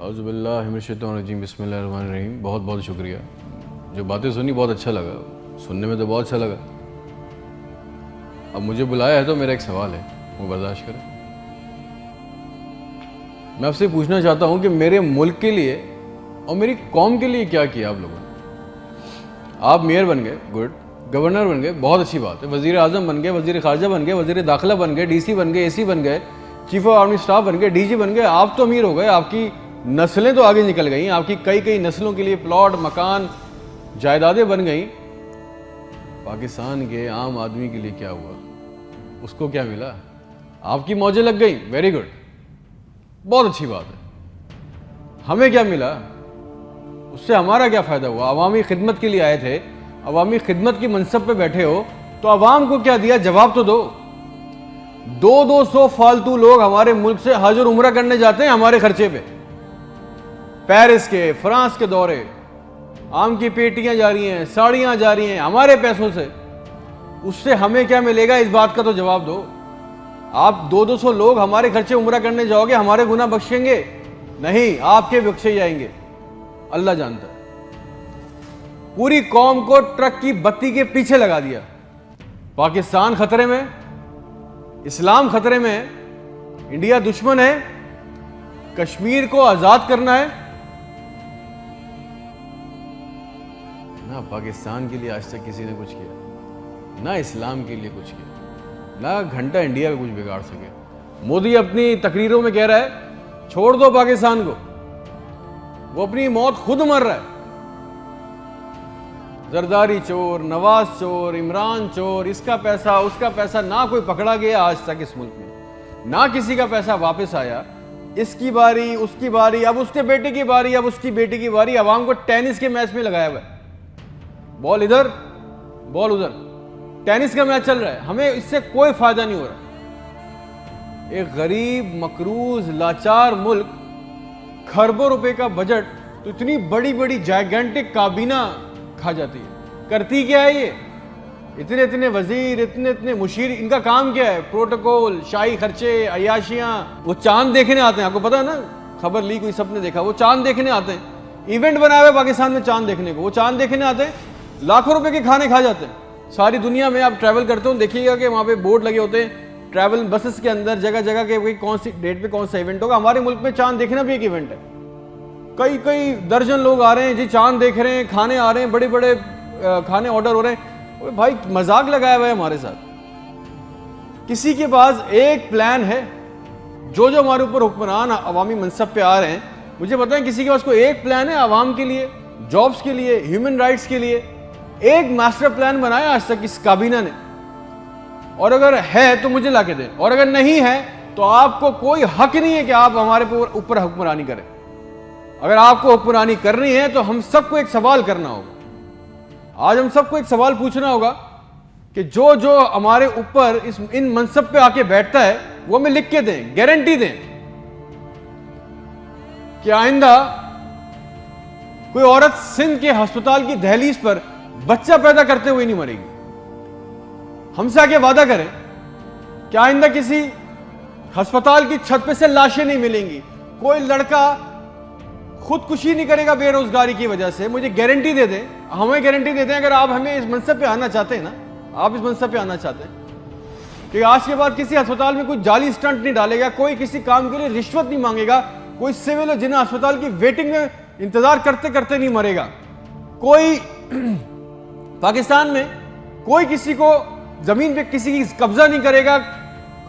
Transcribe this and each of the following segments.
औज़ुबिल्लाहि मिनश्शैतानिर्रजीम, बिस्मिल्लाहिर्रहमानिर्रहीम। बहुत बहुत शुक्रिया। जो बातें सुनी बहुत अच्छा लगा, सुनने में तो बहुत अच्छा लगा। अब मुझे बुलाया है तो मेरा एक सवाल है, वो बर्दाश्त करें। मैं आपसे पूछना चाहता हूँ कि मेरे मुल्क के लिए और मेरी कौम के लिए क्या किया आप लोगों ने। आप मेयर बन गए, गुड। गवर्नर बन गए, बहुत अच्छी बात है। वज़ीर आज़म बन गए, वज़ीर ख़ारजा बन गए, वज़ीर दाखिला बन गए, DC बन गए, AC बन गए, चीफ ऑफ आर्मी स्टाफ बन गए, DG बन गए। आप तो अमीर हो गए, आपकी नस्लें तो आगे निकल गई, आपकी कई कई नस्लों के लिए प्लॉट, मकान, जायदादें बन गई। पाकिस्तान के आम आदमी के लिए क्या हुआ? उसको क्या मिला? आपकी मौजें लग गई, वेरी गुड, बहुत अच्छी बात है। हमें क्या मिला? उससे हमारा क्या फ़ायदा हुआ? अवामी खिदमत के लिए आए थे, अवामी खिदमत की मनसब पे बैठे हो, तो अवाम को क्या दिया? जवाब तो दो। 200 फालतू लोग हमारे मुल्क से हज और उम्रा करने जाते हैं हमारे खर्चे पे। पेरिस के, फ्रांस के दौरे, आम की पेटियां जा रही हैं, साड़ियां जा रही हैं हमारे पैसों से। उससे हमें क्या मिलेगा? इस बात का तो जवाब दो। आप 200 लोग हमारे खर्चे उम्रा करने जाओगे, हमारे गुनाह बख्शेंगे? नहीं, आपके बख्शे जाएंगे, अल्लाह जानता है। पूरी कौम को ट्रक की बत्ती के पीछे लगा दिया। पाकिस्तान खतरे में, इस्लाम खतरे में है, इंडिया दुश्मन है, कश्मीर को आजाद करना है। ना पाकिस्तान के लिए आज तक किसी ने कुछ किया, ना इस्लाम के लिए कुछ किया, ना घंटा इंडिया में कुछ बिगाड़ सके। मोदी अपनी तकरीरों में कह रहा है छोड़ दो पाकिस्तान को, वो अपनी मौत खुद मर रहा है। जरदारी चोर, नवाज चोर, इमरान चोर, इसका पैसा उसका पैसा, ना कोई पकड़ा गया आज तक इस मुल्क में, ना किसी का पैसा वापस आया। इसकी बारी, उसकी बारी, अब उसके बेटे की बारी, अब उसकी बेटी की बारी। अवाम को टेनिस के मैच में लगाया हुआ है, बॉल इधर बॉल उधर, टेनिस का मैच चल रहा है। हमें इससे कोई फायदा नहीं हो रहा। एक गरीब, मकरूज, लाचार मुल्क, खरबों रुपए का बजट, तो इतनी बड़ी बड़ी जायगेंटिक काबीना खा जाती है। करती क्या है ये? इतने इतने वजीर, इतने इतने मुशीर, इनका काम क्या है? प्रोटोकॉल, शाही खर्चे, अयाशियां। वो चांद देखने आते हैं, आपको पता है ना, खबर ली कोई, सबने देखा, वो चांद देखने आते हैं। इवेंट बनाया हुआ पाकिस्तान में चांद देखने को, वो चांद देखने आते हैं, लाखों रुपए के खाने खा जाते हैं। सारी दुनिया में आप ट्रैवल करते हो, देखिएगा कि वहां पे बोर्ड लगे होते हैं ट्रैवल बसेस के अंदर, जगह जगह के कौन सी डेट पे कौन सा इवेंट होगा। हमारे मुल्क में चांद देखना भी एक इवेंट है। कई कई दर्जन लोग आ रहे हैं जी, चांद देख रहे हैं, खाने आ रहे हैं, बड़े बड़े खाने ऑर्डर हो रहे हैं। भाई मजाक लगाया हुआ है हमारे साथ। किसी के पास एक प्लान है? जो जो हमारे ऊपर हुक्मरान अवामी मनसब पे आ रहे हैं, मुझे बताएं, किसी के पास कोई एक प्लान है अवाम के लिए, जॉब्स के लिए, ह्यूमन राइट्स के लिए? एक मास्टर प्लान बनाया आज तक इस काबीना ने? और अगर है तो मुझे लाके दें, और अगर नहीं है तो आपको कोई हक नहीं है कि आप हमारे ऊपर हुक्मरानी करें। अगर आपको हुक्मरानी करनी है तो हम सबको एक सवाल करना होगा। आज हम सबको एक सवाल पूछना होगा कि जो जो हमारे ऊपर इन मनसब पे आके बैठता है, वो हमें लिख के दें, गारंटी दें कि आइंदा कोई औरत सिंध के अस्पताल की दहलीज पर बच्चा पैदा करते हुए नहीं मरेगी। हमसे आके वादा करें कि आइंदा किसी अस्पताल की छत पे से लाशें नहीं मिलेंगी, कोई लड़का खुदकुशी नहीं करेगा बेरोजगारी की वजह से। मुझे गारंटी दे दें, हमें गारंटी दे दें, अगर आप हमें इस मनसब पे आना चाहते हैं ना, आप इस मनसब पे आना चाहते हैं कि आज के बाद किसी अस्पताल में कोई जाली स्टंट नहीं डालेगा, कोई किसी काम के लिए रिश्वत नहीं मांगेगा, कोई सिविल जिन्हें अस्पताल की वेटिंग में इंतजार करते करते नहीं मरेगा, कोई पाकिस्तान में कोई किसी को जमीन पे किसी की कब्जा नहीं करेगा।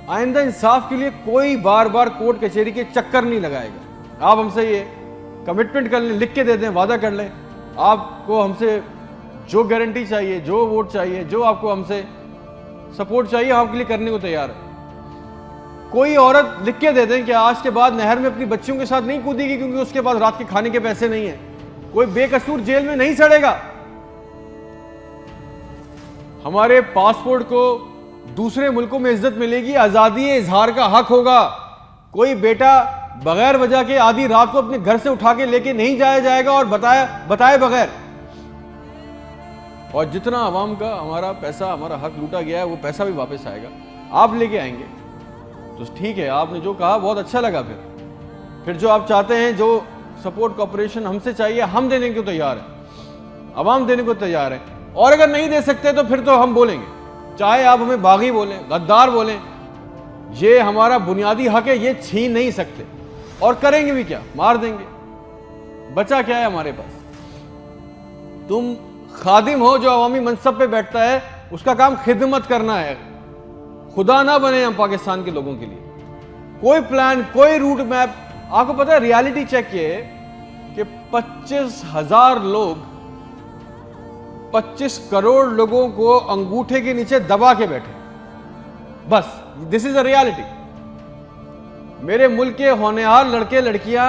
आइंदा इंसाफ के लिए कोई बार बार कोर्ट कचहरी के चक्कर नहीं लगाएगा। आप हमसे ये कमिटमेंट कर लें, लिख के दे दें, वादा कर लें। आपको हमसे जो गारंटी चाहिए, जो वोट चाहिए, जो आपको हमसे सपोर्ट चाहिए, हम आपके लिए करने को तैयार है। कोई औरत लिख के दे दें कि आज के बाद नहर में अपनी बच्चियों के साथ नहीं कूदेगी क्योंकि उसके पास रात के खाने के पैसे नहीं है। कोई बेकसूर जेल में नहीं सड़ेगा। हमारे पासपोर्ट को दूसरे मुल्कों में इज्जत मिलेगी, आजादी इजहार का हक होगा। कोई बेटा बगैर वजह के आधी रात को अपने घर से उठा के लेके नहीं जाया जाएगा और बताए बगैर। और जितना आवाम का हमारा पैसा, हमारा हक लूटा गया है, वो पैसा भी वापस आएगा, आप लेके आएंगे। तो ठीक है, आपने जो कहा बहुत अच्छा लगा। फिर जो आप चाहते हैं, जो सपोर्ट कॉपरेशन हमसे चाहिए, हम देने को तैयार हैं, अवाम देने को तैयार है। और अगर नहीं दे सकते तो फिर तो हम बोलेंगे, चाहे आप हमें बागी बोलें, गद्दार बोलें, ये हमारा बुनियादी हक है, ये छीन नहीं सकते। और करेंगे भी क्या, मार देंगे। बचा क्या है हमारे पास? तुम खादिम हो जो अवामी मनसब पे बैठता है, उसका काम खिदमत करना है। खुदा ना बने हम पाकिस्तान के लोगों के लिए। कोई प्लान, कोई रूट मैप। आपको पता है रियलिटी चेक ये कि 25,000 लोग 25 करोड़ लोगों को अंगूठे के नीचे दबा के बैठे। बस दिस इज अ रियलिटी। मेरे मुल्क के होनहार लड़के लड़कियां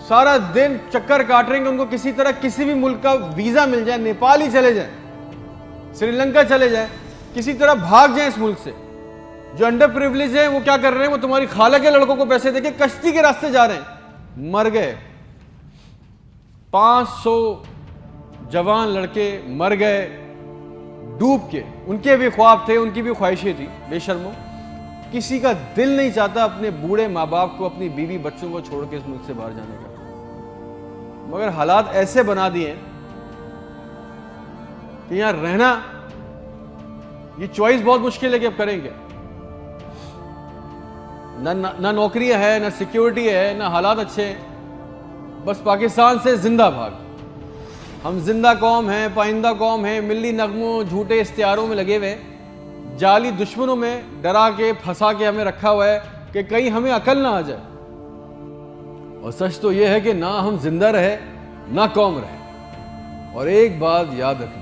सारा दिन चक्कर काट रहे हैं कि उनको किसी तरह किसी भी मुल्क का वीजा मिल जाए, नेपाल ही चले जाए, श्रीलंका चले जाए, किसी तरह भाग जाए इस मुल्क से। जो अंडर प्रिविलेज है वो क्या कर रहे हैं, वो तुम्हारी खाला के लड़कों को पैसे देके कश्ती के रास्ते जा रहे हैं। मर गए 500 जवान लड़के, मर गए डूब के। उनके भी ख्वाब थे, उनकी भी ख्वाहिशें थी। बेशर्मो, किसी का दिल नहीं चाहता अपने बूढ़े माँ बाप को, अपनी बीवी बच्चों को छोड़ के इस मुल्क से बाहर जाने का, मगर हालात ऐसे बना दिए कि यहां रहना, ये चॉइस बहुत मुश्किल है कि अब करेंगे। ना नौकरियां है, ना सिक्योरिटी है, ना हालात अच्छे हैं। बस पाकिस्तान से जिंदा भाग। हम जिंदा कौम हैं, पाइंदा कौम हैं, मिली नगमों झूठे इश्तिहारों में लगे हुए, जाली दुश्मनों में डरा के फंसा के हमें रखा हुआ है कि कहीं हमें अकल ना आ जाए। और सच तो यह है कि ना हम जिंदा रहे ना कौम रहे। और एक बात याद रखना,